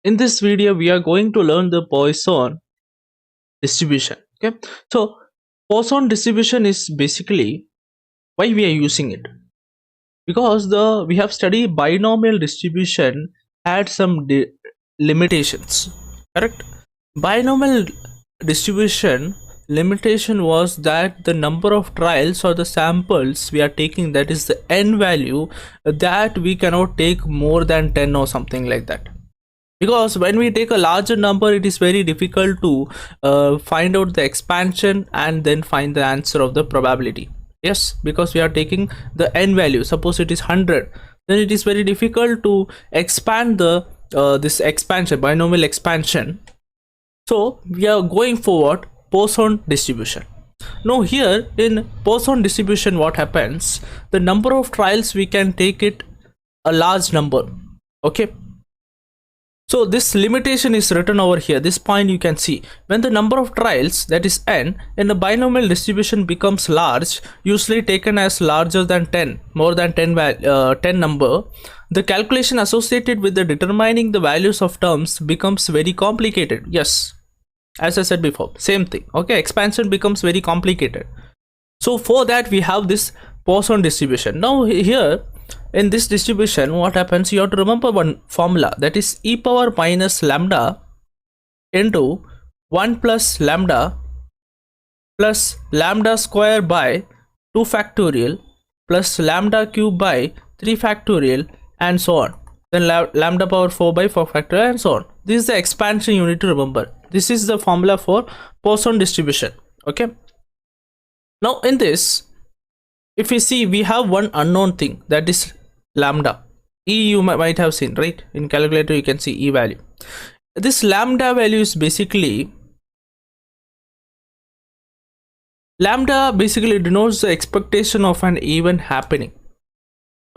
In this video we are going to learn the Poisson distribution. Okay, so Poisson distribution is basically why we are using it, because the we have studied binomial distribution had some limitations, correct? Binomial distribution limitation was that the number of trials or the samples we are taking, that is the n value, that we cannot take more than 10 or something like that, because when we take a larger number it is very difficult to find out the expansion and then find the answer of the probability. Yes, because we are taking the n value, suppose it is 100, then it is very difficult to expand the this expansion, binomial expansion. So we are going forward Poisson distribution. Now here in Poisson distribution, what happens, the number of trials we can take it a large number. Okay, so this limitation is written over here. This point you can see, when the number of trials, that is n, in a binomial distribution becomes large, usually taken as larger than 10, more than 10 number, the calculation associated with the determining the values of terms becomes very complicated. Yes, as I said before, same thing. Okay, expansion becomes very complicated. So for that we have this Poisson distribution. Now here in this distribution, what happens, you have to remember one formula, that is e power minus lambda into 1 plus lambda square by 2 factorial plus lambda cube by 3 factorial and so on, then lambda power 4 by 4 factorial and so on. This is the expansion you need to remember. This is the formula for Poisson distribution. Okay, now in this, if you see, we have one unknown thing, that is lambda. E you might have seen, right? In calculator you can see E value. This lambda value is basically, lambda basically denotes the expectation of an event happening.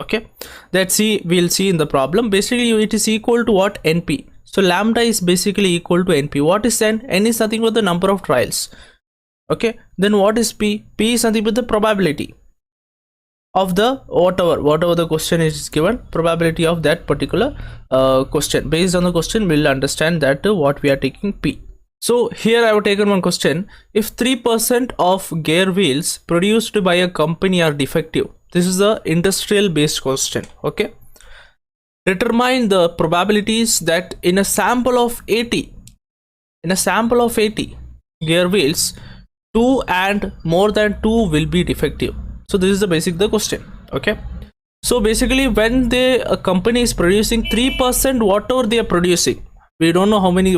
Okay, let's see, we'll see in the problem. Basically it is equal to what? NP. So lambda is basically equal to NP. What is n? N is nothing but the number of trials. Okay, then what is P? P is nothing but the probability of the whatever the question is given, probability of that particular question. Based on the question we'll understand that what we are taking P. So here I have taken one question. If 3% of gear wheels produced by a company are defective, this is a industrial based question. Okay, determine the probabilities that in a sample of 80 gear wheels, 2 and more than 2 will be defective. So this is the basic the question. Okay, so basically when a company is producing 3%, whatever they are producing, we don't know how many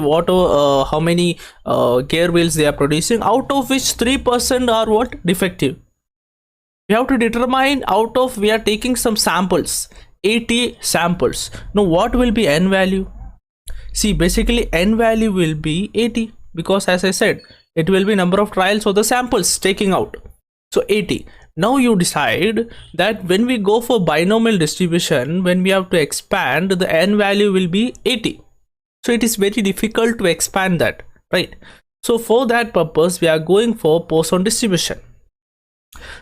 gear wheels they are producing, out of which 3% are what? Defective. We have to determine, out of, we are taking some samples, 80 samples. Now what will be n value? See, basically n value will be 80, because as I said, it will be number of trials or the samples taking out. So 80. Now you decide that when we go for binomial distribution, when we have to expand, the n value will be 80. So it is very difficult to expand that, right? So for that purpose we are going for Poisson distribution.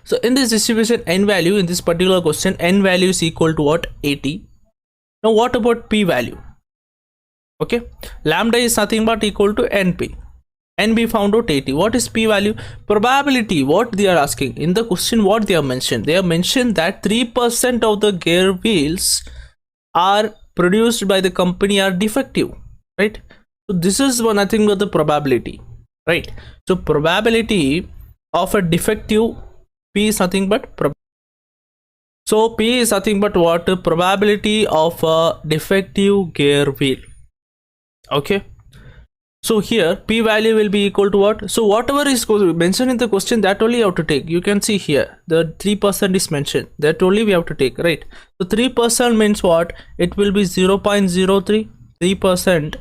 So in this distribution, n value, in this particular question, n value is equal to what? 80. Now what about p value? Okay, lambda is nothing but equal to np. NB found out 80. What is p value? Probability, what they are asking in the question, what they have mentioned, they have mentioned that 3% of the gear wheels are produced by the company are defective, right? So this is nothing but the probability, right? So probability of a defective, p is nothing but so p is nothing but what? Probability of a defective gear wheel. Okay, so here p value will be equal to what? So whatever is mentioned in the question, that only you have to take. You can see here the 3% is mentioned, that only we have to take, right? So 3% means what? It will be 0.03. 3%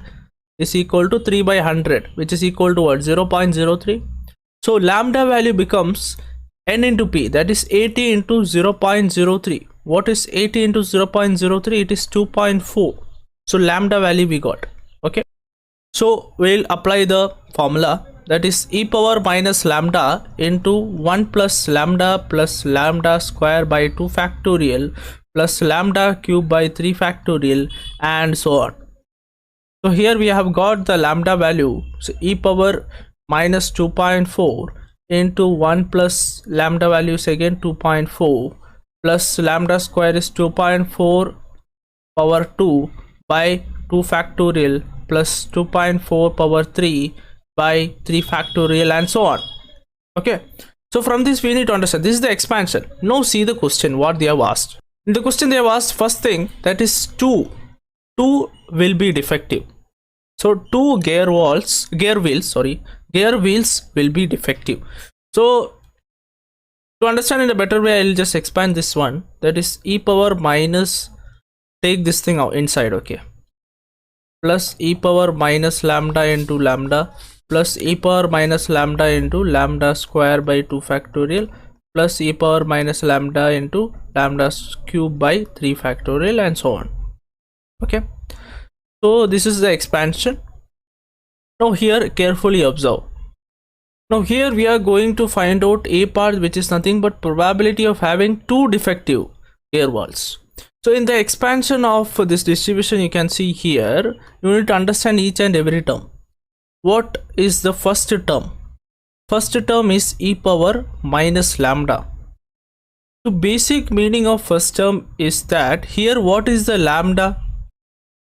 is equal to 3 by 100, which is equal to what? 0.03. so lambda value becomes n into p, that is 80 into 0.03. what is 80 into 0.03? It is 2.4. so lambda value we got. Okay, so we'll apply the formula, that is e power minus lambda into 1 plus lambda square by 2 factorial plus lambda cube by 3 factorial and so on. So here we have got the lambda value, so e power minus 2.4 into 1 plus lambda value is again 2.4 plus lambda square is 2.4 power 2 by 2 factorial plus 2.4 power 3 by 3 factorial and so on. Okay, so from this we need to understand this is the expansion. Now see the question what they have asked. In the question they have asked first thing, that is 2 will be defective. So gear wheels will be defective. So to understand in a better way, I'll just expand this one, that is e power minus, take this thing out inside, okay, plus e power minus lambda into lambda plus e power minus lambda into lambda square by 2 factorial plus e power minus lambda into lambda cube by 3 factorial and so on. Okay, so this is the expansion. Now here carefully observe. Now here we are going to find out a part which is nothing but probability of having 2 defective gear wheels. So in the expansion of this distribution, you can see here you need to understand each and every term. What is the first term? First term is e power minus lambda. The basic meaning of first term is that here what is the lambda?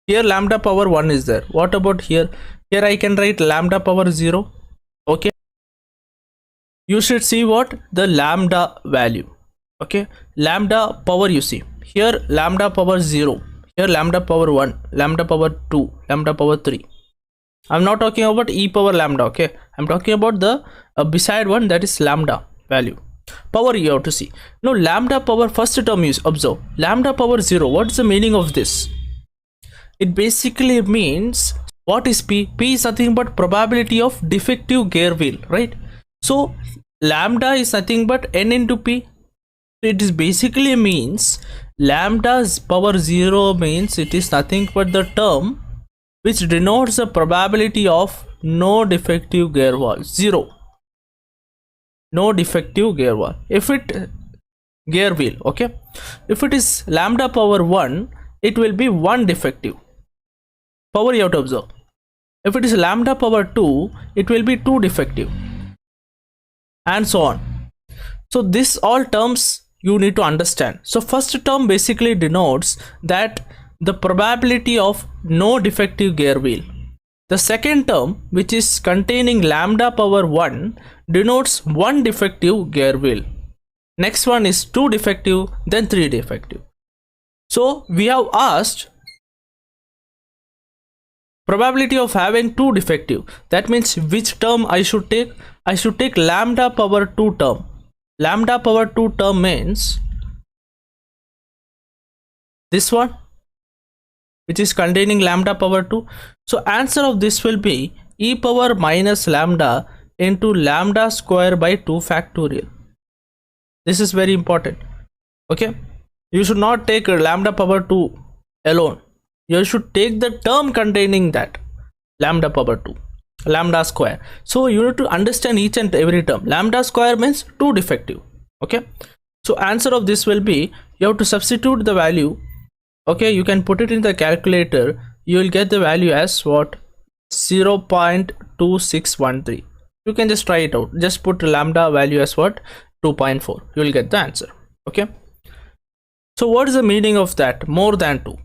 Here lambda power 1 is there. What about here? Here I can write lambda power 0. Okay, you should see what the lambda value. Okay, lambda power, you see here lambda power 0, here lambda power 1, lambda power 2, lambda power 3. I'm not talking about e power lambda, okay, I'm talking about the beside one, that is lambda value. Power you have to see. Now lambda power, first term is observe lambda power 0. What is the meaning of this? It basically means, what is p? P is nothing but probability of defective gear wheel, right? So lambda is nothing but n into p. So it is basically means lambda's power 0 means it is nothing but the term which denotes the probability of no defective gear wheel, 0. No defective gear wheel. If it gear wheel, okay, if it is lambda power 1, it will be 1 defective. Power you have to observe. If it is lambda power 2, it will be 2 defective and so on. So this all terms you need to understand. So first term basically denotes that the probability of no defective gear wheel. The second term, which is containing lambda power 1, denotes 1 defective gear wheel. Next one is 2 defective, then 3 defective. So we have asked probability of having 2 defective. That means which term I should take? I should take lambda power 2 term. Lambda power 2 term means this one, which is containing lambda power 2. So answer of this will be e power minus lambda into lambda square by 2 factorial. This is very important. Okay, you should not take lambda power 2 alone. You should take the term containing that lambda power 2, lambda square. So you need to understand each and every term. Lambda square means 2 defective. Okay, so answer of this will be, you have to substitute the value. Okay, you can put it in the calculator. You will get the value as what? 0.2613. You can just try it out. Just put lambda value as what? 2.4. You will get the answer. Okay, so what is the meaning of that? More than 2.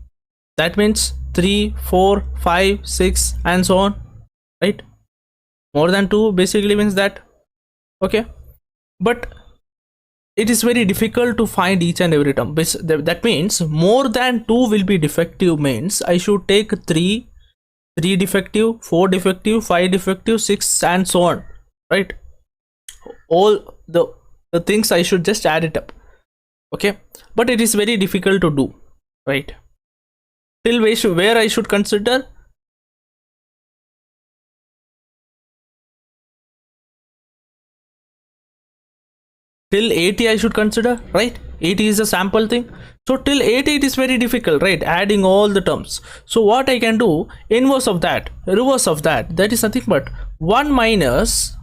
That means 3, 4, 5, 6 and so on, right? More than 2 basically means that. Okay, but it is very difficult to find each and every term. That means more than 2 will be defective means I should take 3 defective, 4 defective, 5 defective, 6 and so on, right? All the things I should just add it up. Okay, but it is very difficult to do, right? Till where I should consider? Till 80 I should consider, right? 80 is a sample thing. So till 80 it is very difficult, right? Adding all the terms. So what I can do, inverse of that, reverse of that, that is nothing but 1 minus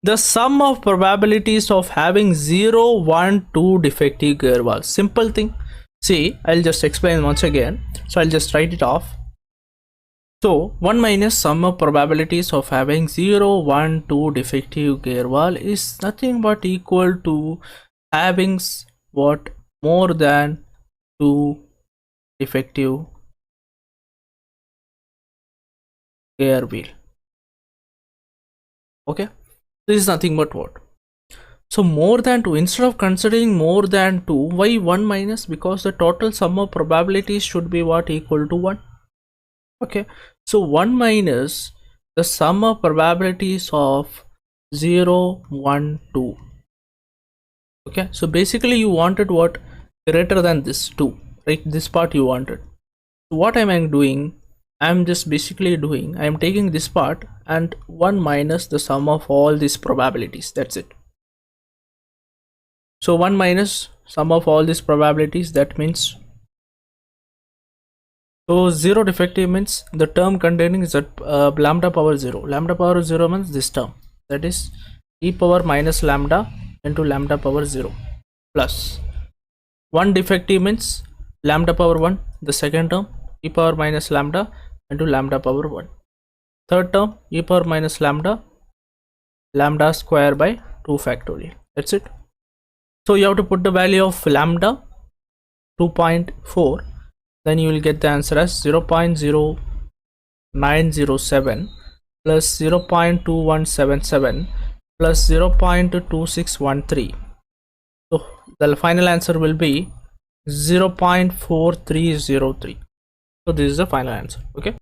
the sum of probabilities of having 0, 1, 2 defective gear wheels. Simple thing. See, I'll just explain once again. So I'll just write it off. So 1 minus sum of probabilities of having 0, 1, 2 defective gear wheel is nothing but equal to having what more than 2 defective gear wheel. Okay, this is nothing but what. So more than 2, instead of considering more than 2, why 1 minus? Because the total sum of probabilities should be what, equal to 1. Okay, so 1 minus the sum of probabilities of 0, 1, 2. Okay, so basically you wanted what, greater than this 2, right? This part you wanted. So what am I doing? I'm just basically doing, I'm taking this part and 1 minus the sum of all these probabilities. That's it. So 1 minus sum of all these probabilities, that means, so 0 defective means the term containing z lambda power 0. Lambda power 0 means this term, that is e power minus lambda into lambda power 0 plus 1 defective means lambda power 1, the second term e power minus lambda into lambda power 1. Third term e power minus lambda square by 2 factorial. That's it. So you have to put the value of lambda 2.4, then you will get the answer as 0.0907 plus 0.2177 plus 0.2613. So the final answer will be 0.4303. So this is the final answer. Okay.